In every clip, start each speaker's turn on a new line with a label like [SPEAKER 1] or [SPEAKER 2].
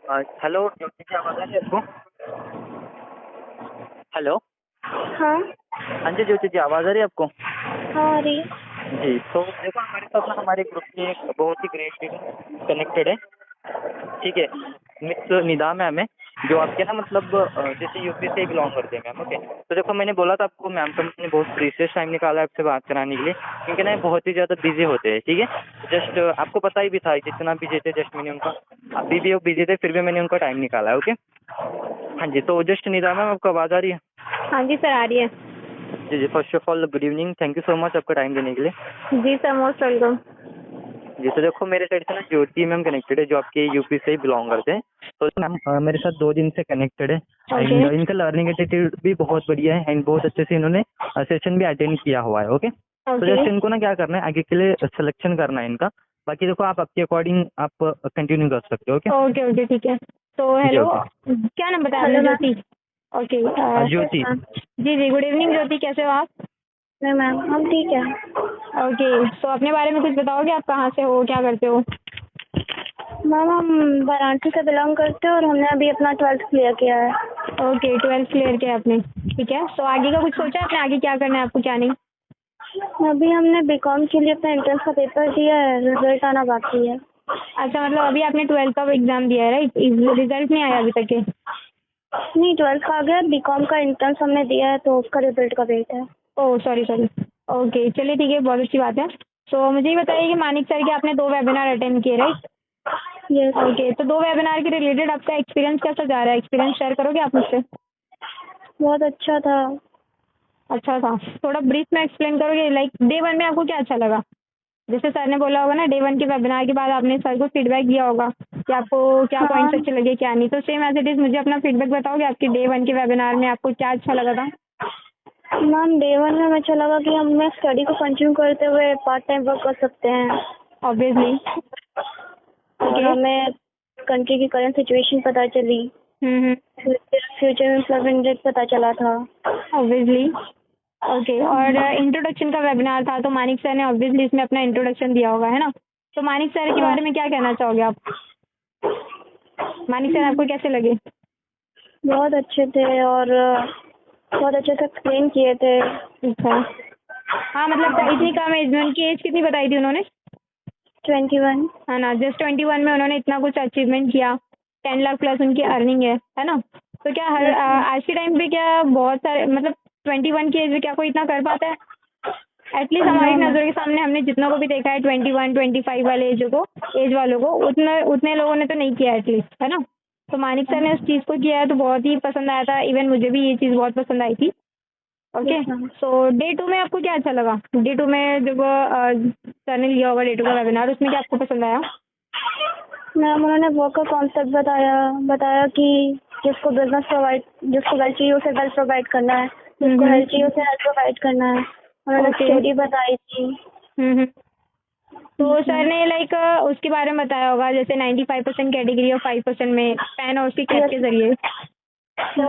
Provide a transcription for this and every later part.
[SPEAKER 1] Hello, ज्योति जी आवाज़ आ रही है आपको? हेलो।
[SPEAKER 2] हाँ।
[SPEAKER 1] हाँ जी ज्योति जी, आवाज़ आ रही है आपको?
[SPEAKER 2] हाँ आ रही है।
[SPEAKER 1] जी, तो देखो हमारे साथ ना हमारे ग्रुप की एक बहुत ही ग्रेट लीडर कनेक्टेड है, ठीक है? मिस निदा मैम है, जो आपके ना मतलब जैसे यूपी से बिलॉन्ग करते हैं मैम, ओके? तो देखो मैंने बोला था आपको, मैम का मैंने बहुत प्रीशियस टाइम निकाला है आपसे बात कराने के लिए, क्योंकि ना ये बहुत ही ज़्यादा बिजी होते हैं, ठीक है? जस्ट आपको पता ही भी था जितना बिजी थे, जस्ट मैंने उनका, अभी भी वो बिजी थे फिर भी मैंने उनका टाइम निकाला है, ओके? हाँ जी, तो जस्ट निदा मैम आपको आवाज़ आ रही है?
[SPEAKER 2] हाँ जी सर, आ रही है।
[SPEAKER 1] जी जी, first of all good evening, thank you so much आपका टाइम देने के लिए।
[SPEAKER 2] जी सर, मोस्ट वेलकम।
[SPEAKER 1] जी, तो देखो मेरे साइड से ना ज्योति मैम कनेक्टेड है, जो आपके यूपी से ही बिलोंग करते हैं। तो मैम मेरे साथ 2 दिन से कनेक्टेड है
[SPEAKER 2] ओके।
[SPEAKER 1] एंड इनका लर्निंग एटीट्यूड भी बहुत बढ़िया है एंड बहुत अच्छे से इन्होंने सेशन भी अटेंड किया हुआ है, ओके? तो
[SPEAKER 2] ओके
[SPEAKER 1] जस्ट इनको ना क्या करना है, आगे के लिए सिलेक्शन करना है इनका। बाकी देखो आप आपके अकॉर्डिंग आप कंटिन्यू कर सकते हो, ओके?
[SPEAKER 2] ओके ओके ठीक है। तो
[SPEAKER 1] जी
[SPEAKER 2] हेलो,
[SPEAKER 1] ओके।
[SPEAKER 2] क्या नाम बताया आपने? ज्योति। ओके।
[SPEAKER 1] ज्योति।
[SPEAKER 2] जी जी, गुड इवनिंग ज्योति, कैसे हो आप?
[SPEAKER 3] नहीं मैम, हम ठीक है।
[SPEAKER 2] ओके, तो अपने बारे में कुछ बताओगे, आप कहाँ से हो, क्या करते हो?
[SPEAKER 3] मैम हम वाराणसी से बिलोंग करते हैं और हमने अभी अपना 12th क्लियर किया है।
[SPEAKER 2] ओके, 12th क्लियर किया आपने, ठीक है। तो आगे का कुछ सोचा है आपने, आगे क्या करना है आपको, क्या नहीं?
[SPEAKER 3] अभी हमने बीकॉम के लिए अपना एंट्रेंस का पेपर दिया है, रिजल्ट आना बाकी है।
[SPEAKER 2] अच्छा, मतलब अभी आपने 12th का एग्जाम दिया है, राइट? रिजल्ट नहीं आया अभी तक के?
[SPEAKER 3] नहीं, 12th का आ गया, बीकॉम का एंट्रेंस हमने दिया है तो उसका रिजल्ट का वेट है।
[SPEAKER 2] Oh sorry sorry. ओके, चलिए ठीक है, बहुत अच्छी बात है। तो मुझे ये बताइए कि मानिक सर के आपने 2 वेबिनार अटेंड किए, राइट?
[SPEAKER 3] यस।
[SPEAKER 2] ओके, तो 2 वेबिनार के रिलेटेड आपका एक्सपीरियंस कैसा जा रहा है? एक्सपीरियंस शेयर करोगे आप मुझसे?
[SPEAKER 3] बहुत अच्छा था।
[SPEAKER 2] अच्छा था, थोड़ा ब्रीफ में एक्सप्लेन करोगे, लाइक डे 1 में आपको क्या अच्छा लगा? जैसे सर ने बोला होगा ना, डे 1 के वेबिनार के बाद आपने सर को फीडबैक दिया होगा कि आपको क्या
[SPEAKER 3] हाँ
[SPEAKER 2] पॉइंट्स अच्छे लगे, क्या नहीं। तो सेम एज इट इज़ मुझे अपना फीडबैक बताओगे, आपके डे 1 के वेबिनार में आपको क्या अच्छा लगा था?
[SPEAKER 3] मैम, डे 1 में हमें अच्छा लगा कि हम स्टडी को कंटिन्यू करते हुए पार्ट टाइम वर्क कर सकते हैं
[SPEAKER 2] ऑब्वियसली।
[SPEAKER 3] और
[SPEAKER 2] ओके।
[SPEAKER 3] हमें कंट्री की करंट सिचुएशन पता चली,
[SPEAKER 2] हम्म।
[SPEAKER 3] फ्यूचर एम्प्लॉयमेंट रेट पता चला था।
[SPEAKER 2] ऑब्वियसली। ओके, और इंट्रोडक्शन का वेबिनार था, तो मानिक सर ने ऑब्वियसली इसमें अपना इंट्रोडक्शन दिया होगा, है ना? तो मानिक सर के बारे में क्या कहना चाहोगे आप? मानिक सर आपको कैसे लगे?
[SPEAKER 3] बहुत अच्छे थे और बहुत अच्छे से एक्सप्लेन किए थे।
[SPEAKER 2] अच्छा। हाँ, मतलब इतनी कम एज में, उनकी एज कितनी बताई थी उन्होंने?
[SPEAKER 3] 21।
[SPEAKER 2] है ना, जस्ट 21 में उन्होंने इतना कुछ अचीवमेंट किया। 10 लाख प्लस उनकी अर्निंग है ना? तो क्या हर आज के टाइम पे क्या बहुत सारे, मतलब 21 की एज में क्या कोई इतना कर पाता है? एटलीस्ट हमारी नज़रों के सामने हमने जितनों को भी देखा है, 21 25 वाले एज वालों को, उतने उतने लोगों ने तो नहीं किया एटलीस्ट, है ना? तो मानिक सर ने उस चीज़ को किया है तो बहुत ही पसंद आया था। इवन मुझे भी ये चीज़ बहुत पसंद आई थी। ओके। सो डे 2 में आपको क्या अच्छा लगा? डे 2 में जब सर ने लिया होगा डे 2 का वेबिनार, उसमें क्या आपको पसंद आया?
[SPEAKER 3] मैम, उन्होंने वर्क का कॉन्सेप्ट बताया कि जिसको वेल्थ चाहिए उसे वेल्थ प्रोवाइड करना है, जिसको हेल्थ चाहिए उसे हेल्थ प्रोवाइड करना है। उन्होंने
[SPEAKER 2] ओके।
[SPEAKER 3] स्टोरी बताई थी।
[SPEAKER 2] हम्म। तो सर ने लाइक उसके बारे में बताया होगा, जैसे 95% कैटेगरी और 5% में पैन और उसकी कैप के जरिए। तो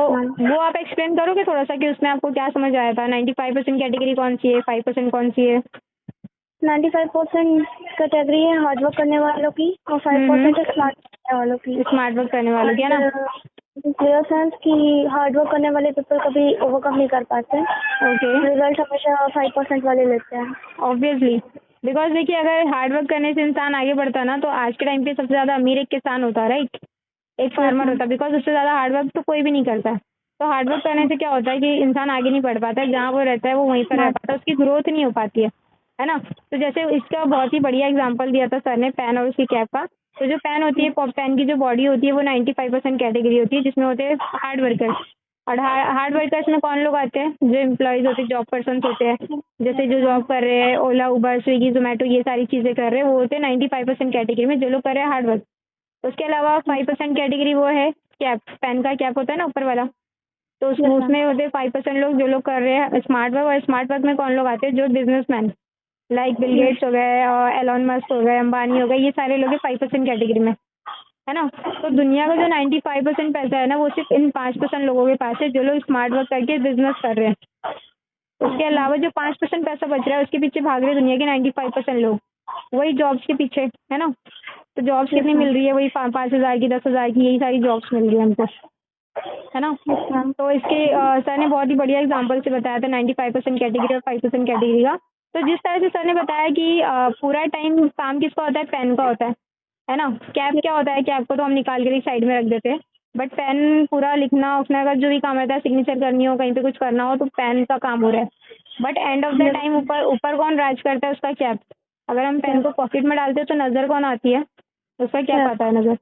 [SPEAKER 2] वो आप एक्सप्लेन करोगे थोड़ा सा कि उसमें आपको क्या समझ आया था? 95% कैटेगरी कौन सी है, 5% कौन सी है?
[SPEAKER 3] 95% कैटेगरी है हार्ड वर्क करने वालों की और 5% है स्मार्ट करने वालों की।
[SPEAKER 2] स्मार्ट वर्क करने वालों की, है ना?
[SPEAKER 3] क्लियर सेंस कि हार्ड वर्क करने वाले पीपल कभी ओवरकम नहीं कर पाते।
[SPEAKER 2] ओके।
[SPEAKER 3] रिजल्ट हमेशा 5% वाले लेते हैं।
[SPEAKER 2] ऑब्वियसली, बिकॉज देखिए, अगर हार्ड वर्क करने से इंसान आगे बढ़ता ना, तो आज के टाइम पे सबसे ज़्यादा अमीर एक किसान होता, राइट? एक फार्मर होता, बिकॉज उससे ज़्यादा हार्ड वर्क तो कोई भी नहीं करता। तो हार्ड वर्क करने से क्या होता है कि इंसान आगे नहीं बढ़ पाता है, जहाँ वो रहता है वो वहीं पर रह पाता है, उसकी ग्रोथ नहीं हो पाती है ना? तो जैसे इसका बहुत ही बढ़िया एग्जांपल दिया था सर ने, पैन और उसकी कैप का। तो जो पैन होती है, पैन की जो बॉडी होती है, वो 95% कैटेगरी होती है, जिसमें होते हैं हार्ड वर्कर्स। और हार्ड वर्कर्स में कौन लोग आते हैं? जो एम्प्लॉयज़ होते हैं, जॉब पर्सन होते हैं, जैसे जो जॉब कर रहे हैं, ओला, उबर, स्विगी, जोमेटो, ये सारी चीज़ें कर रहे हैं, वो होते हैं 95% कैटेगरी में, जो लोग कर रहे हैं हार्ड वर्क। उसके अलावा 5% कैटेगरी वो है कैप, पैन का कैप होता है ना ऊपर वाला। तो उसमें होते हैं 5% लोग, जो लोग कर रहे हैं स्मार्ट वर्क। और स्मार्ट वर्क में कौन लोग आते हैं? जो बिजनेसमैन, लाइक बिल गेट्स हो गए और एलॉन मस्क हो गए, अंबानी हो गए, ये सारे लोग 5% कैटेगरी में, है ना? तो दुनिया का जो 95% पैसा है ना, वो सिर्फ इन 5% लोगों के पास है, जो लोग स्मार्ट वर्क करके बिजनेस कर रहे हैं। उसके अलावा जो 5% पैसा बच रहा है, उसके पीछे भाग रहे हैं दुनिया के 95% लोग, वही जॉब्स के पीछे, है ना? तो जॉब्स कितनी मिल रही है, वही 5,000 की, 10,000 की, यही सारी जॉब्स मिल रही है हमको, है ना।
[SPEAKER 3] Yes ma'am.
[SPEAKER 2] तो इसके सर ने बहुत ही बढ़िया एग्जांपल से बताया था 95% कैटेगरी और 5% कैटेगरी का। तो जिस तरह से सर ने बताया कि पूरा टाइम काम किसका होता है, पेन का होता है ना। कैप क्या होता है, कैप को तो हम निकाल के साइड में रख देते हैं, बट पेन पूरा लिखना उखना का जो भी काम रहता है, सिग्नेचर करनी हो, कहीं पे कुछ करना हो, तो पेन का काम हो रहा है। But end of the time ऊपर ऊपर कौन राज करता है, उसका कैप। अगर हम पेन को पॉकेट में डालते हैं तो नज़र कौन आती है, उसका कैप आता है नज़र,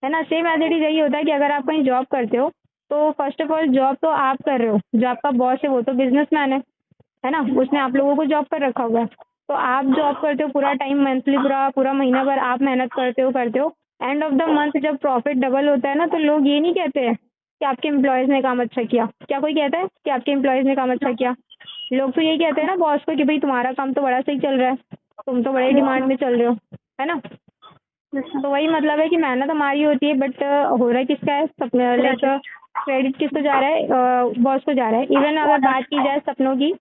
[SPEAKER 2] है ना। सेम एज यही होता है कि अगर आप कहीं जॉब करते हो तो फर्स्ट ऑफ ऑल जॉब तो आप कर रहे हो, जो आपका बॉस है वो तो बिजनेसमैन है ना, उसने आप लोगों को जॉब पर रखा हुआ है। तो आप जॉब करते हो पूरा टाइम, मंथली पूरा पूरा महीना भर आप मेहनत करते हो। एंड ऑफ द मंथ जब प्रॉफिट डबल होता है ना, तो लोग ये नहीं कहते हैं कि आपके एम्प्लॉयज़ ने काम अच्छा किया। क्या कोई कहता है कि आपके एम्प्लॉयज़ ने काम अच्छा किया? लोग तो यही कहते हैं ना बॉस को कि भाई तुम्हारा काम तो बड़ा सही चल रहा है, तुम तो बड़े डिमांड में चल रहे हो, है ना। तो वही मतलब है कि मेहनत हमारी होती है, बट हो रहा है किसका है, लाइक क्रेडिट किसको जा रहा है, बॉस को जा रहा है। इवन अगर बात की जाए सपनों की,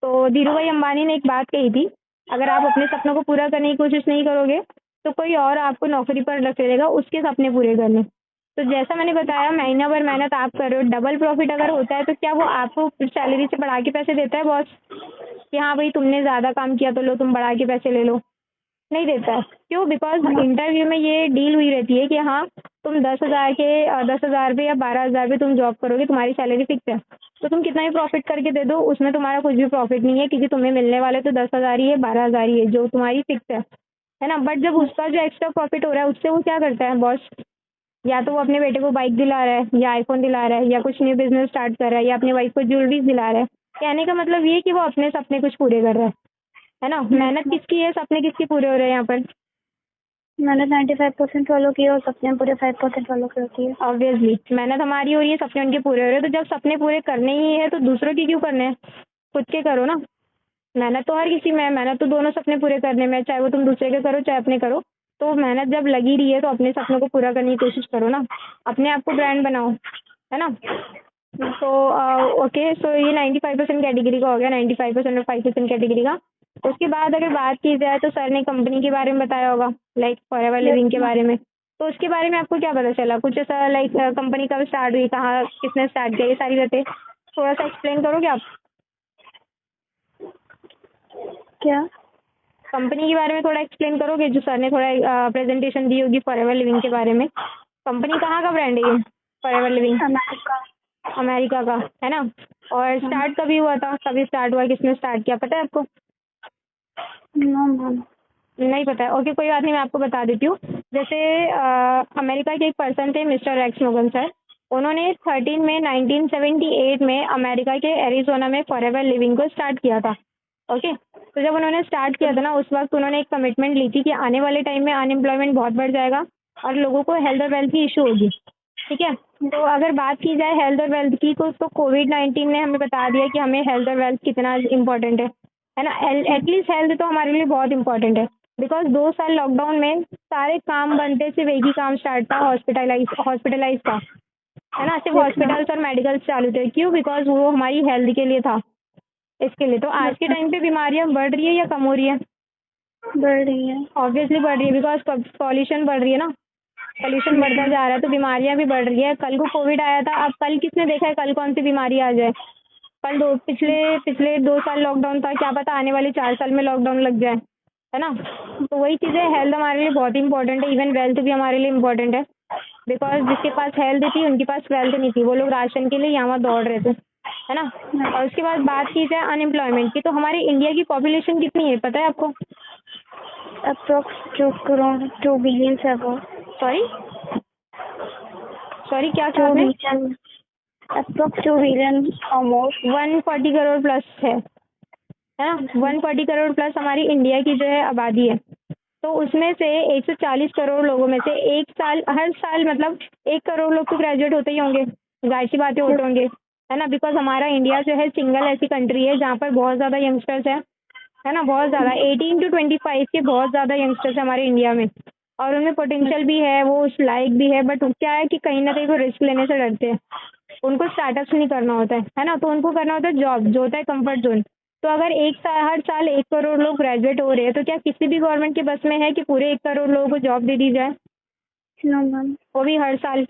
[SPEAKER 2] तो धीरू भाई अंबानी ने एक बात कही थी, अगर आप अपने सपनों को पूरा करने की कोशिश नहीं करोगे तो कोई और आपको नौकरी पर रख लेगा उसके सपने पूरे करने। तो जैसा मैंने बताया, महीना भर मेहनत आप कर रहे हो, डबल प्रॉफिट अगर होता है तो क्या वो आपको सैलरी से बढ़ा के पैसे देता है बॉस, कि हाँ भाई तुमने ज़्यादा काम किया तो लो तुम बढ़ा के पैसे ले लो? नहीं देता है। क्यों? बिकॉज इंटरव्यू में ये डील हुई रहती है कि हाँ तुम 10,000 पे या 12,000 पे तुम जॉब करोगे, तुम्हारी सैलरी फिक्स है, तो तुम कितना ही प्रॉफिट करके दे दो उसमें तुम्हारा कुछ भी प्रॉफिट नहीं है, क्योंकि तुम्हें मिलने वाले तो 10,000 ही है, 12,000 ही है जो तुम्हारी फिक्स है ना। बट जब उसका जो एक्स्ट्रा प्रॉफिट हो रहा है उससे वो क्या करता है बॉस, या तो वो अपने बेटे को बाइक दिला रहा है, या आईफोन दिला रहा है, या कुछ न्यू बिजनेस स्टार्ट कर रहा है, या अपनी वाइफ को ज्वेलरीज दिला रहा है। कहने का मतलब ये कि वो अपने सपने कुछ पूरे कर रहा है ना। मेहनत किसकी है, सपने किसके पूरे हो रहे हैं यहाँ पर?
[SPEAKER 3] मैंने 95% फॉलो किया और सपने पूरे 5% फॉलो किए।
[SPEAKER 2] ऑब्वियसली मेहनत हमारी हो रही है, सपने उनके पूरे हो रहे हैं। तो जब सपने पूरे करने ही है तो दूसरों की क्यों करने हैं, खुद के करो ना। मेहनत तो हर किसी में है, मेहनत तो दोनों सपने पूरे करने में है, चाहे वो तुम दूसरे के करो चाहे अपने करो। तो मेहनत जब लगी रही है तो अपने सपनों को पूरा करने की कोशिश करो ना, अपने आप को ब्रांड बनाओ, है ना। तो ओके, सो ये 95% कैटेगरी का हो गया, 95% और 5% कैटेगरी का। उसके बाद अगर बात की जाए तो सर ने कंपनी के बारे में बताया होगा, लाइक फॉरएवर लिविंग के बारे में। तो उसके बारे में आपको क्या पता चला कुछ ऐसा, लाइक कंपनी कब स्टार्ट हुई, कहाँ किसने स्टार्ट किया, ये सारी बातें थोड़ा सा एक्सप्लेन करोगे आप?
[SPEAKER 3] क्या?
[SPEAKER 2] कंपनी के बारे में थोड़ा एक्सप्लेन करोगे, जो सर ने थोड़ा प्रेजेंटेशन दी होगी फॉरएवर लिविंग के बारे में। कंपनी कहाँ का ब्रांड है ये फॉरएवर लिविंग?
[SPEAKER 3] अमेरिका।
[SPEAKER 2] अमेरिका का, है ना। और स्टार्ट कभी हुआ था, कभी स्टार्ट हुआ, किसने स्टार्ट किया, पता है आपको?
[SPEAKER 3] No ma'am.
[SPEAKER 2] नहीं पता है, ओके कोई बात नहीं, मैं आपको बता देती हूँ। जैसे अमेरिका के एक पर्सन थे मिस्टर रेक्स मोगन सर, उन्होंने 13 मई 1978 में अमेरिका के एरिजोना में फॉरएवर लिविंग को स्टार्ट किया था। ओके, तो जब उन्होंने स्टार्ट किया था ना, उस वक्त उन्होंने एक कमिटमेंट ली थी कि आने वाले टाइम में अनएम्प्लॉयमेंट बहुत बढ़ जाएगा और लोगों को हेल्थ और वेल्थ की इशू होगी। ठीक है, तो अगर बात की जाए हेल्थ और वेल्थ की तो कोविड-19 ने हमें बता दिया कि हमें हेल्थ और वेल्थ कितना इम्पोर्टेंट है ना। एटलीस्ट हेल्थ तो हमारे लिए बहुत इंपॉर्टेंट है, बिकॉज 2 साल लॉकडाउन में सारे काम बंद थे, सिर्फ एक ही काम स्टार्ट था, हॉस्पिटलाइज का, है ना। सिर्फ हॉस्पिटल्स और मेडिकल्स चालू थे। क्यों? बिकॉज वो हमारी हेल्थ के लिए था, इसके लिए। तो आज के टाइम पे बीमारियां बढ़ रही है या कम हो रही है?
[SPEAKER 3] बढ़ रही है।
[SPEAKER 2] ऑब्वियसली बढ़ रही है, बिकॉज पॉल्यूशन बढ़ रही है ना, पॉल्यूशन बढ़ता जा रहा है तो बीमारियां भी बढ़ रही है। कल को कोविड आया था, अब कल किसने देखा है कल कौन सी बीमारी आ जाए? पिछले 2 साल लॉकडाउन था, क्या पता आने वाले 4 साल में लॉकडाउन लग जाए, है ना। तो वही चीज़ें, हेल्थ हमारे लिए बहुत इंपॉर्टेंट है, इवन वेल्थ भी हमारे लिए इम्पोर्टेंट है, बिकॉज जिसके पास हेल्थ थी उनके पास वेल्थ नहीं थी, वो लोग राशन के लिए यहाँ दौड़ रहे थे, है ना। और उसके बाद बात की जाए अनएम्प्लॉयमेंट की, तो हमारे इंडिया की पॉपुलेशन कितनी है पता है आपको?
[SPEAKER 3] अप्रोक्स 2 करोड़ 2 बिलियन है वो।
[SPEAKER 2] सॉरी क्या
[SPEAKER 3] 2
[SPEAKER 2] आपने?
[SPEAKER 3] Billion, approx 2 billion almost.
[SPEAKER 2] 140 crore plus है ना। 140 करोड़ प्लस हमारी इंडिया की जो है आबादी है। तो उसमें से 140 करोड़ लोगों में से हर साल मतलब 1 करोड़ लोग तो ग्रेजुएट होते ही होंगे, जाहिर सी बातें होते होंगे, है ना। बिकॉज हमारा इंडिया जो है सिंगल ऐसी कंट्री है जहाँ पर बहुत ज़्यादा यंगस्टर्स है ना, बहुत ज़्यादा 18 to 25 के बहुत ज़्यादा यंगस्टर्स हमारे इंडिया में, और उनमें पोटेंशियल भी है, वो उस लायक भी है। बट क्या है कि कहीं ना कहीं वो रिस्क लेने से डरते हैं, उनको स्टार्टअप्स नहीं करना होता है ना। तो उनको करना होता है जॉब, जो होता है कंफर्ट जोन। तो अगर हर साल 1 करोड़ लोग ग्रेजुएट हो रहे हैं, तो क्या किसी भी गवर्नमेंट के बस में है कि पूरे 1 करोड़ लोगों को जॉब दे दी जाए?
[SPEAKER 3] नो मैम,
[SPEAKER 2] वो भी हर साल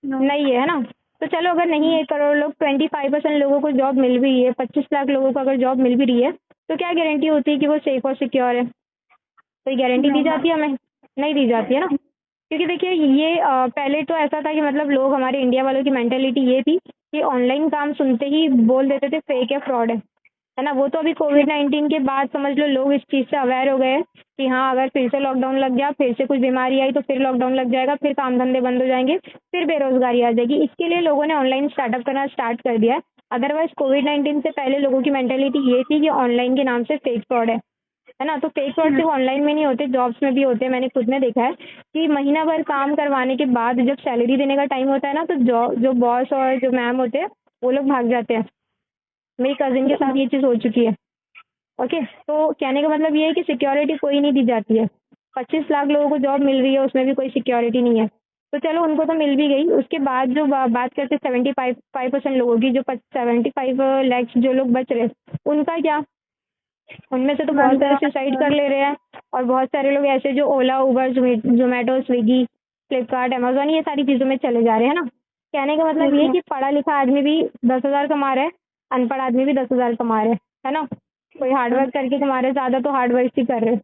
[SPEAKER 3] नो।
[SPEAKER 2] नहीं है ना। तो चलो अगर नहीं है 1 करोड़ लोग, 25% लोगों को जॉब मिल भी रही है, 25 लाख लोगों को अगर जॉब मिल भी रही है, तो क्या गारंटी होती है कि वो सेफ और सिक्योर है? कोई गारंटी
[SPEAKER 3] नो
[SPEAKER 2] दी
[SPEAKER 3] मैम।
[SPEAKER 2] जाती है हमें? नहीं दी जाती है ना। क्योंकि देखिए ये पहले तो ऐसा था कि मतलब लोग, हमारे इंडिया वालों की मेंटेलिटी ये थी कि ऑनलाइन काम सुनते ही बोल देते थे फेक है, फ्रॉड है ना। वो तो अभी कोविड-19 के बाद समझ लो लोग इस चीज़ से अवेयर हो गए हैं कि हाँ, अगर फिर से लॉकडाउन लग गया, फिर से कुछ बीमारी आई तो फिर लॉकडाउन लग जाएगा, फिर काम धंधे बंद हो जाएंगे, फिर बेरोजगारी आ जाएगी। इसके लिए लोगों ने ऑनलाइन स्टार्टअप करना स्टार्ट कर दिया है। अदरवाइज कोविड-19 से पहले लोगों की मेंटेलिटी ये थी कि ऑनलाइन के नाम से फेक फ्रॉड है ना। तो फेक फ्रॉड सिर्फ ऑनलाइन में नहीं होते, जॉब्स में भी होते हैं। मैंने खुद ने देखा है कि महीना भर काम करवाने के बाद जब सैलरी देने का टाइम होता है ना, तो जो बॉस और जो मैम होते हैं वो लोग भाग जाते हैं। मेरी कजिन के साथ ये चीज़ हो चुकी है। ओके, तो कहने का मतलब ये है कि सिक्योरिटी कोई नहीं दी जाती है। 25 लाख लोगों को जॉब मिल रही है, उसमें भी कोई सिक्योरिटी नहीं है। तो चलो उनको तो मिल भी गई। उसके बाद जो बात करते 75% लोगों की, जो 75 लैक्स जो लोग बच रहे, उनका क्या? उनमें से तो बहुत सारे सुसाइड कर ले रहे हैं, और बहुत सारे लोग ऐसे जो ओला, उबर, जोमेटो, स्विगी, फ्लिपकार्ट, अमेजोन, ये सारी चीज़ों में चले जा रहे हैं ना। कहने का मतलब ये है कि पढ़ा लिखा आदमी भी 10,000 कमा रहा है, अनपढ़ आदमी भी 10,000 कमा रहे हैं, है ना। कोई हार्डवर्क करके कमा रहे, ज़्यादा तो हार्डवर्क ही कर रहे हैं।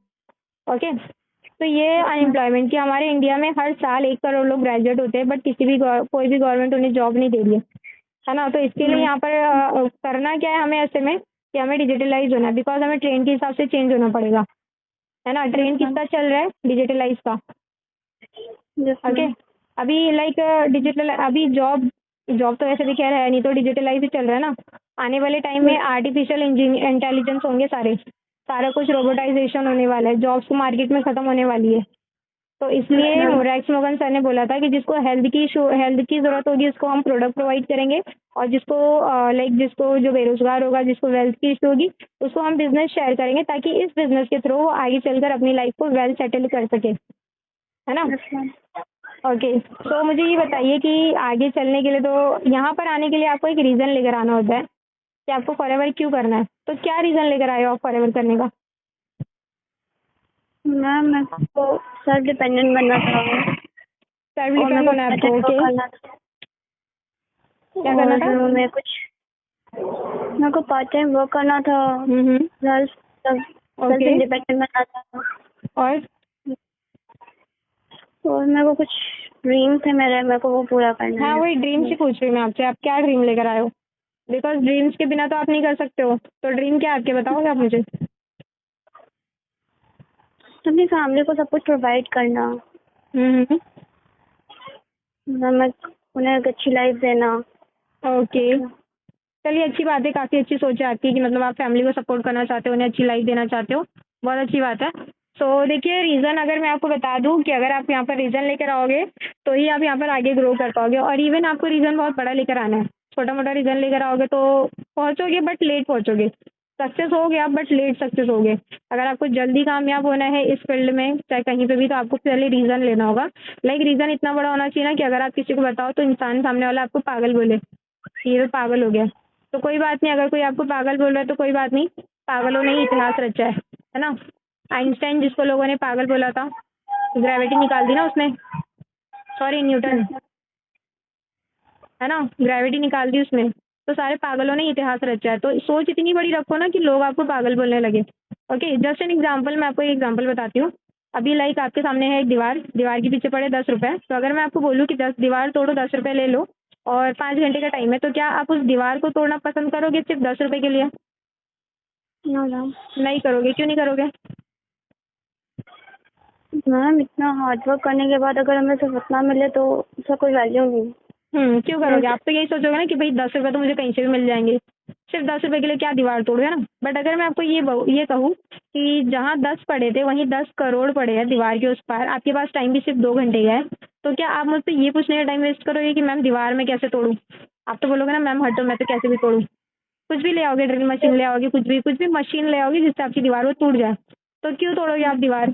[SPEAKER 2] ओके, तो ये अनएम्प्लॉयमेंट की, हमारे इंडिया में हर साल 1 करोड़ लोग ग्रेजुएट होते हैं, बट कोई भी गवर्नमेंट उन्हें जॉब नहीं दे रही है ना। तो इसके लिए यहाँ पर करना क्या है हमें ऐसे में, कि हमें डिजिटलाइज होना है, बिकॉज हमें ट्रेंड के हिसाब से चेंज होना पड़ेगा, है ना। ट्रेंड किसका चल रहा है? डिजिटलाइज का। ओके, अभी लाइक डिजिटल, अभी जॉब जॉब तो ऐसे भी खैर है नहीं, तो डिजिटलाइज ही चल रहा है ना। आने वाले टाइम में आर्टिफिशियल इंटेलिजेंस होंगे, सारा कुछ रोबोटाइजेशन होने वाला है, जॉब्स को मार्केट में खत्म होने वाली है। तो इसलिए रेक्स मोगन सर ने बोला था कि जिसको हेल्थ की ज़रूरत होगी उसको हम प्रोडक्ट प्रोवाइड करेंगे, और जिसको जिसको जो बेरोजगार होगा, जिसको वेल्थ की इशू होगी, उसको हम बिजनेस शेयर करेंगे, ताकि इस बिजनेस के थ्रू वो आगे चलकर अपनी लाइफ को वेल सेटल कर सके, है ना। ओके, तो मुझे ये बताइए कि आगे चलने के लिए, तो यहाँ पर आने के लिए आपको एक रीज़न लेकर आना होता है कि आपको फॉरएवर क्यों करना है। तो क्या रीज़न लेकर आए हो आप फॉरएवर करने का?
[SPEAKER 3] मैम, मेरे को सेल्फ डिपेंडेंट बनना था,
[SPEAKER 2] सेल्फ
[SPEAKER 3] और मेरे
[SPEAKER 2] डिपेंड
[SPEAKER 3] को
[SPEAKER 2] होना है
[SPEAKER 3] पार्ट
[SPEAKER 2] आपको।
[SPEAKER 3] टाइम
[SPEAKER 2] ओके,
[SPEAKER 3] करना था,
[SPEAKER 2] क्या करना था?
[SPEAKER 3] और मेरे को पार्ट टाइम वर्क करना था, प्लस सेल्फ
[SPEAKER 2] ओके,
[SPEAKER 3] इंडिपेंडेंट बनना था,
[SPEAKER 2] और
[SPEAKER 3] और मेरे को कुछ ड्रीम थे मेरे को वो पूरा करना
[SPEAKER 2] हाँ,
[SPEAKER 3] है।
[SPEAKER 2] वही ड्रीम्स ही पूछ रही हूँ मैं आपसे, आप क्या ड्रीम लेकर आए हो? बिकॉज ड्रीम्स के बिना तो आप नहीं कर सकते हो। तो ड्रीम क्या है आपके, बताओगे आप मुझे?
[SPEAKER 3] अपनी फैमिली को सब कुछ प्रोवाइड करना,
[SPEAKER 2] हम्म।
[SPEAKER 3] मैं उन्हें एक अच्छी लाइफ देना।
[SPEAKER 2] ओके, चलिए अच्छी बात है, काफ़ी अच्छी सोच है आपकी कि मतलब आप फैमिली को सपोर्ट करना चाहते हो, उन्हें अच्छी लाइफ देना चाहते हो। बहुत अच्छी बात है। सो देखिए, रीज़न अगर मैं आपको बता दूँ कि अगर आप यहाँ पर रीज़न लेकर आओगे तो ही आप यहाँ पर आगे ग्रो कर पाओगे, और इवन आपको रीज़न बहुत बड़ा लेकर आना है। छोटा मोटा रीज़न लेकर आओगे तो पहुँचोगे, बट लेट पहुँचोगे। सक्सेस हो गया बट लेट सक्सेस हो गए। अगर आपको जल्दी कामयाब होना है इस फील्ड में, चाहे कहीं पे भी, तो आपको पहले रीज़न लेना होगा। लाइक रीज़न इतना बड़ा होना चाहिए ना कि अगर आप किसी को बताओ तो इंसान सामने वाला आपको पागल बोले, ये तो पागल हो गया। तो कोई बात नहीं, अगर कोई आपको पागल बोल रहा है तो कोई बात नहीं, पागलों ने ही इतिहास रचा है ना। आइंस्टाइन जिसको लोगों ने पागल बोला था, ग्रेविटी निकाल दी ना उसने, सॉरी न्यूटन, है ना, ग्रेविटी निकाल दी उसने। तो सारे पागलों ने इतिहास रचा है। तो सोच इतनी बड़ी रखो ना कि लोग आपको पागल बोलने लगे। ओके, जस्ट एन एग्जाम्पल, मैं आपको एक एग्जाम्पल बताती हूँ। अभी लाइक आपके सामने है एक दीवार, दीवार के पीछे पड़े 10 रुपये। तो अगर मैं आपको बोलूँ कि 10 दीवार तोड़ो, 10 रुपये ले लो, और 5 घंटे का टाइम है, तो क्या आप उस दीवार को तोड़ना पसंद करोगे सिर्फ 10 रुपये के लिए?
[SPEAKER 3] नो मैम,
[SPEAKER 2] नहीं करोगे, क्यों नहीं करोगे?
[SPEAKER 3] मैम इतना हार्ड वर्क करने के बाद अगर हमें सिर्फ उतना मिले तो उसका कोई वैल्यू नहीं।
[SPEAKER 2] क्यों करोगे? आप तो यही सोचोगे ना कि भाई 10 रुपये तो मुझे कहीं से भी मिल जाएंगे, सिर्फ 10 रुपये के लिए क्या दीवार तोड़ो, है ना। बट अगर मैं आपको ये कहूँ कि जहाँ 10 पड़े थे वहीं 10 करोड़ पड़े हैं दीवार के उस पार, आपके पास टाइम भी सिर्फ 2 घंटे का है, तो क्या आप मुझसे ये पूछने का टाइम वेस्ट करोगे कि मैम दीवार में कैसे तोड़ूँ? आप तो बोलोगे ना मैम हटो, मैं तो कैसे भी तोड़ूँ। कुछ भी ले आओगे, ड्रिल मशीन ले आओगे, कुछ भी मशीन ले आओगे जिससे आपकी दीवार वो टूट जाए। तो क्यों तोड़ोगे आप दीवार?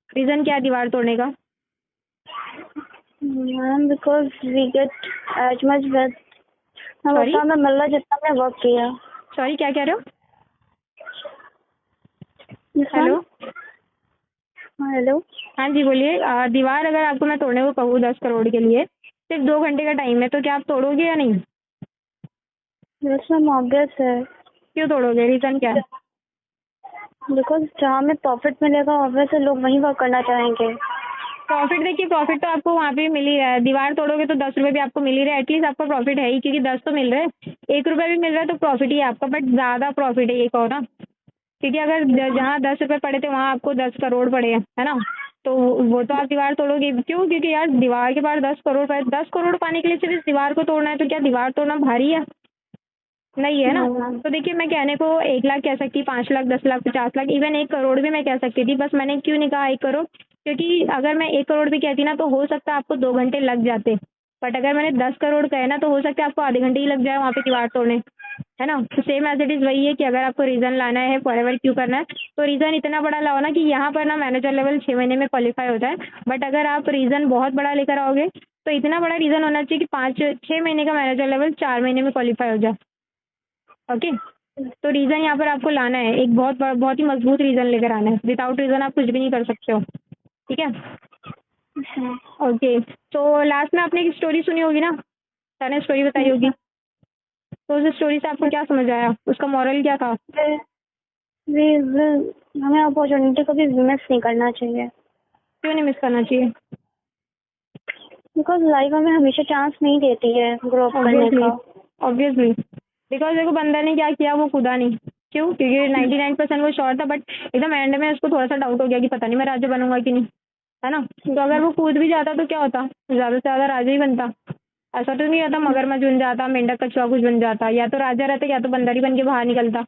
[SPEAKER 2] रीज़न क्या है दीवार तोड़ने का?
[SPEAKER 3] Ma'am because we get as much work, मैं
[SPEAKER 2] सॉरी
[SPEAKER 3] उतना में मिल रहा जितना मैं वर्क किया।
[SPEAKER 2] सॉरी क्या कह रहे हो?
[SPEAKER 3] Yes, ma'am.
[SPEAKER 2] हेलो।
[SPEAKER 3] हाँ हेलो।
[SPEAKER 2] हाँ जी बोलिए। दीवार अगर आपको मैं तोड़ने को कहूँ 10 करोड़ के लिए, सिर्फ 2 घंटे का टाइम है, तो क्या आप तोड़ोगे या नहीं?
[SPEAKER 3] यस मैम, ऑब्वियस है।
[SPEAKER 2] क्यों तोड़ोगे, रीज़न क्या है?
[SPEAKER 3] बिकॉज जहाँ में प्रॉफिट मिलेगा ऑब्वियस है लोग वहीं वर्क करना चाहेंगे।
[SPEAKER 2] प्रॉफिट देखिए, प्रॉफिट तो आपको वहाँ पे मिल ही रहा है। दीवार तोड़ोगे तो 10 रुपये भी आपको मिल ही रहा है, एटलीस्ट आपको प्रॉफिट है ही, क्योंकि 10 तो मिल रहे हैं। 1 रुपया भी मिल रहा है तो प्रॉफिट ही है आपका, बट ज़्यादा प्रॉफिट है ये कहो ना, क्योंकि अगर जहाँ 10 रुपये पड़े थे वहाँ आपको 10 करोड़ पड़े हैं, है ना? तो वो तो आप दीवार तोड़ोगे क्यों? क्योंकि यार दीवार के पास 10 करोड़ पाए, 10 करोड़ पाने के लिए सिर्फ इस दीवार को तोड़ना है, तो क्या दीवार तोड़ना भारी है? नहीं है ना।
[SPEAKER 3] नहीं मैम।
[SPEAKER 2] तो देखिए, मैं कहने को 1 लाख कह सकती, 5 लाख, 10 लाख, 50 लाख, इवन 1 करोड़ भी मैं कह सकती थी। बस मैंने क्यों नहीं कहा 1 करोड़, क्योंकि अगर मैं 1 करोड़ भी कहती ना तो हो सकता है आपको 2 घंटे लग जाते, बट अगर मैंने 10 करोड़ कहे ना तो हो सकता है आपको आधे घंटे ही लग जाए वहाँ पे दीवार तोड़ने, है ना? तो सेम एज इट इज़ वही है कि अगर आपको रीज़न लाना है फॉरएवर क्यों करना है, तो रीज़न इतना बड़ा लाओ ना कि यहाँ पर ना मैनेजर लेवल 6 महीने में क्वालिफाई होता है। बट अगर आप रीज़न बहुत बड़ा लेकर आओगे तो इतना बड़ा रीज़न होना चाहिए कि 5-6 महीने का मैनेजर लेवल 4 महीने में क्वालिफाई हो जाए। ओके, तो रीज़न यहाँ पर आपको लाना है, एक बहुत ही मजबूत रीज़न लेकर आना है। विदाउट रीज़न आप कुछ भी नहीं कर सकते हो, ठीक है?
[SPEAKER 3] Yes, ma'am.
[SPEAKER 2] ओके, तो लास्ट में आपने एक स्टोरी सुनी होगी ना, सर ने स्टोरी बताई होगी, तो उस स्टोरी से आपको क्या समझ आया, उसका मॉरल क्या था?
[SPEAKER 3] हमें अपॉर्चुनिटी कभी मिस नहीं करना चाहिए।
[SPEAKER 2] क्यों नहीं मिस करना चाहिए?
[SPEAKER 3] बिकॉज लाइफ हमें हमेशा चांस नहीं देती है ग्रो अप करने
[SPEAKER 2] ऑब्वियसली,
[SPEAKER 3] का।
[SPEAKER 2] ऑब्वियसली, बिकॉज देखो बंदा ने क्या किया, वो कूदा नहीं। क्यों? क्योंकि 99% वो श्योर था, बट एकदम एंड में उसको थोड़ा सा डाउट हो गया कि पता नहीं मैं राजा बनूंगा कि नहीं, है ना? तो अगर वो कूद भी जाता तो क्या होता, ज़्यादा से ज़्यादा राजा ही बनता। ऐसा तो नहीं होता मगरमच्छ बन जाता, मेंढक कछुआ कुछ बन जाता, या तो राजा रहता या तो बंदर ही बन के बाहर निकलता,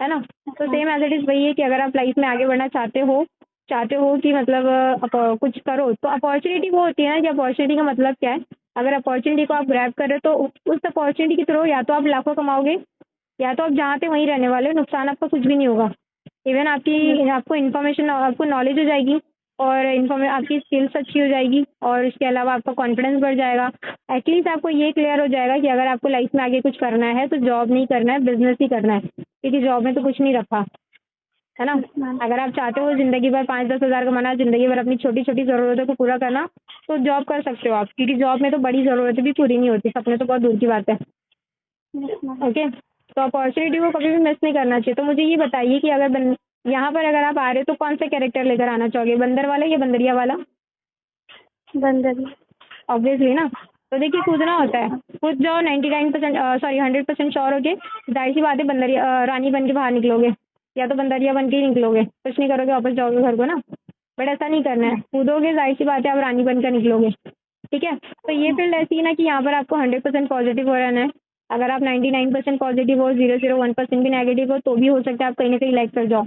[SPEAKER 2] है ना? तो सेम एज इट इज़ वही है कि अगर आप लाइफ में आगे बढ़ना चाहते हो कि मतलब कुछ करो, तो अपॉर्चुनिटी वो होती है ना कि अपॉर्चुनिटी का मतलब क्या है। अगर अपॉर्चुनिटी को आप ग्रैब कर रहे हो तो उस अपॉर्चुनिटी के थ्रू या तो आप लाखों कमाओगे, या तो आप जहाँ थे वहीं रहने वाले हो, नुकसान आपका कुछ भी नहीं होगा। इवन आपको इन्फॉर्मेशन, आपको नॉलेज हो जाएगी, और आपकी स्किल्स अच्छी हो जाएगी, और इसके अलावा आपका कॉन्फिडेंस बढ़ जाएगा। एटलीस्ट आपको ये क्लियर हो जाएगा कि अगर आपको लाइफ में आगे कुछ करना है तो जॉब नहीं करना है, बिजनेस ही करना है, क्योंकि जॉब में तो कुछ नहीं रखा, है ना? अगर आप चाहते हो ज़िंदगी भर 5-10 हज़ार कमाना, ज़िंदगी भर अपनी छोटी-छोटी ज़रूरतों को पूरा करना, तो जॉब कर सकते हो आप, क्योंकि जॉब में तो बड़ी ज़रूरतें भी पूरी नहीं होती, सपने तो बहुत दूर की बात है। ओके, तो अपॉर्चुनिटी को कभी भी मिस नहीं करना चाहिए। तो मुझे ये बताइए कि अगर यहाँ पर अगर आप आ रहे हो तो कौन सा कैरेक्टर लेकर आना चाहोगे, बंदर वाला या बंदरिया वाला?
[SPEAKER 3] बंदर।
[SPEAKER 2] ऑब्वियसली ना। तो देखिए, कूदना होता है, कूद जाओ 99% सॉरी 100% श्योर हो के, जाहिर सी बात है बंदरिया रानी बन के बाहर निकलोगे, या तो बंदरिया बन के ही निकलोगे, कुछ नहीं करोगे, वापस जाओगे घर को ना। बट ऐसा नहीं करना है, कूदोगे जाहिर सी बात है आप रानी बनकर निकलोगे, ठीक है? तो ये फील्ड ऐसी है ना कि यहाँ पर आपको 100% पॉजिटिव हो रहना है। अगर आप 99% पॉजिटिव हो, 001% भी नेगेटिव हो, तो भी हो सकता है आप कहीं ना कहीं लाइक कर जाओ।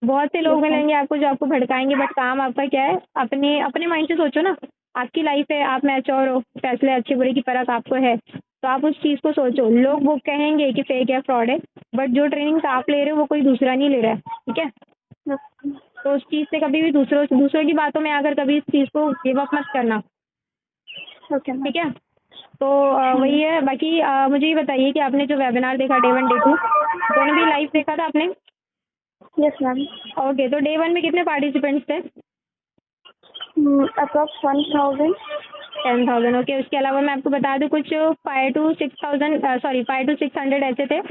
[SPEAKER 2] बहुत से लोग मिलेंगे आपको जो आपको भड़काएंगे, बट काम आपका क्या है, अपने अपने माइंड से सोचो ना। आपकी लाइफ है, आप मैच्योर हो, फैसले अच्छे बुरे की परख आपको है, तो आप उस चीज़ को सोचो। लोग वो कहेंगे कि फेक है, फ्रॉड है, बट जो ट्रेनिंग आप ले रहे हो वो कोई दूसरा नहीं ले रहा है, ठीक है? तो उस चीज़ से कभी भी दूसरों की बातों में आकर कभी इस चीज़ को गिव अप मत करना,
[SPEAKER 3] ओके मैम।
[SPEAKER 2] ठीक है? तो वही है। बाकी मुझे ये बताइए कि आपने जो वेबिनार देखा डे 1 डे 2 दोनों भी लाइव देखा था आपने?
[SPEAKER 3] Yes ma'am.
[SPEAKER 2] ओके, तो डे 1 में कितने पार्टिसिपेंट्स थे?
[SPEAKER 3] अप्रॉक्स 1000।
[SPEAKER 2] 10,000। ओके, उसके अलावा मैं आपको बता दूं कुछ 5 to 600 ऐसे थे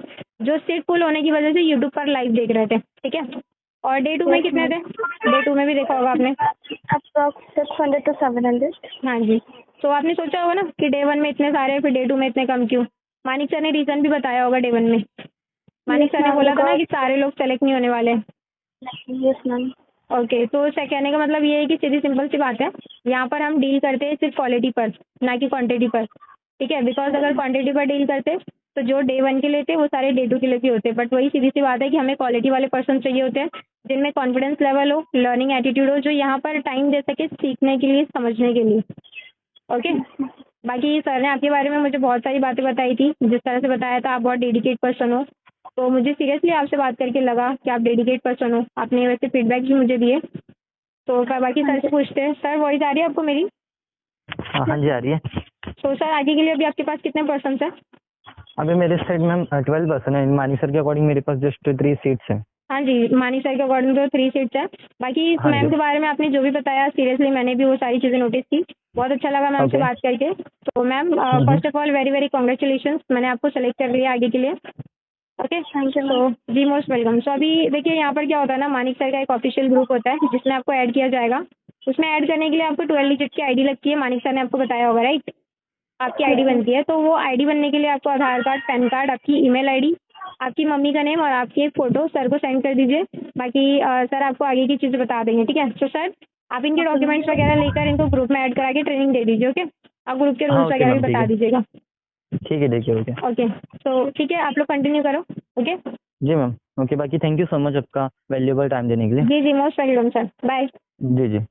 [SPEAKER 2] जो सीट फुल होने की वजह से यूट्यूब पर लाइव देख रहे थे, ठीक है? और डे 2 में
[SPEAKER 3] यस
[SPEAKER 2] कितने थे?
[SPEAKER 3] मैम।
[SPEAKER 2] डे 2 में भी देखा होगा आपने।
[SPEAKER 3] Approx 600 to 700।
[SPEAKER 2] हाँ जी, तो आपने सोचा होगा ना कि डे 1 में इतने सारे फिर डे 2 में इतने कम क्यों? मानिक सर ने रीज़न भी बताया होगा डे 1 में। मानिक सर ने बोला था ना कि सारे लोग सेलेक्ट नहीं होने वाले।
[SPEAKER 3] Yes ma'am.
[SPEAKER 2] ओके, तो उससे कहने का मतलब ये है कि सीधी सिंपल सी बात है, यहाँ पर हम डील करते हैं सिर्फ क्वालिटी पर, ना कि क्वांटिटी पर, ठीक है? बिकॉज अगर क्वांटिटी पर डील करते तो जो डे 1 के लिए थे वो सारे डे 2 के लिए भी होते, बट वही सीधी सी बात है कि हमें क्वालिटी वाले पर्सन चाहिए होते हैं जिनमें कॉन्फिडेंस लेवल हो, लर्निंग एटीट्यूड हो, जो यहाँ पर टाइम दे सके सीखने के लिए, समझने के लिए। ओके, बाकी सर ने आपके बारे में मुझे बहुत सारी बातें बताई थी, जिस तरह से बताया था आप बहुत डेडिकेट पर्सन हो, तो मुझे सीरियसली आपसे बात करके लगा कि आप डेडिकेट पर्सन हो। आपने वैसे फीडबैक भी मुझे दिए, तो बाकी सर से पूछते हैं। सर, वॉइस आ रही है आपको मेरी?
[SPEAKER 1] हाँ जी, आ रही है।
[SPEAKER 2] तो सर, आगे के लिए अभी आपके पास कितने पर्सन हैं?
[SPEAKER 4] अभी मेरे साइड मैम 12% है, मानी सर के अकॉर्डिंग मेरे पास जस्ट 3 सीट्स हैं।
[SPEAKER 2] हाँ जी, मानी सर के अकॉर्डिंग तो 3 सीट्स है। बाकी
[SPEAKER 4] हाँ
[SPEAKER 2] मैम
[SPEAKER 4] जी।
[SPEAKER 2] के बारे में आपने जो भी बताया सीरियसली मैंने भी वो सारी चीज़ें नोटिस की। बहुत अच्छा लगा मैम से
[SPEAKER 4] Okay.
[SPEAKER 2] बात करके। तो ma'am first of all very very congratulations, मैंने आपको सेलेक्ट कर लिया आगे के लिए। Okay,
[SPEAKER 3] thank you ma'am.
[SPEAKER 2] तो जी मोस्ट वेलकम। सो अभी देखिए यहाँ पर क्या होता है ना, मानिक सर का एक ऑफिशियल ग्रुप होता है जिसमें आपको ऐड किया जाएगा। उसमें ऐड करने के लिए आपको 12 डिजिट की आईडी लगती है, मानिक सर ने आपको बताया होगा राइट। आपकी आईडी बनती है, तो वो आईडी बनने के लिए आपको आधार कार्ड, पैन कार्ड, आपकी ईमेल आईडी, आपकी मम्मी का नेम और आपकी एक फ़ोटो सर को सेंड कर दीजिए। बाकी सर आपको आगे की चीज़ें बता देंगे, ठीक है। तो सर आप इनके
[SPEAKER 3] Okay,
[SPEAKER 2] डॉक्यूमेंट्स वगैरह लेकर इनको ग्रुप में ऐड करा के ट्रेनिंग दे दीजिए, ओके। आप ग्रुप के
[SPEAKER 4] हाँ
[SPEAKER 2] रूल्स
[SPEAKER 4] ओके
[SPEAKER 2] वगैरह भी
[SPEAKER 4] मैम, ठीक
[SPEAKER 2] बता
[SPEAKER 4] है।
[SPEAKER 2] दीजिएगा,
[SPEAKER 4] ठीक है, देखिए ओके।
[SPEAKER 2] ओके। तो ठीक है, आप लोग कंटिन्यू करो, ओके।
[SPEAKER 4] जी मैम, ओके, बाकी थैंक यू सो मच आपका वैल्यूएबल टाइम देने के लिए।
[SPEAKER 2] जी जी मोस्ट वेलकम सर, बाय।
[SPEAKER 4] जी जी।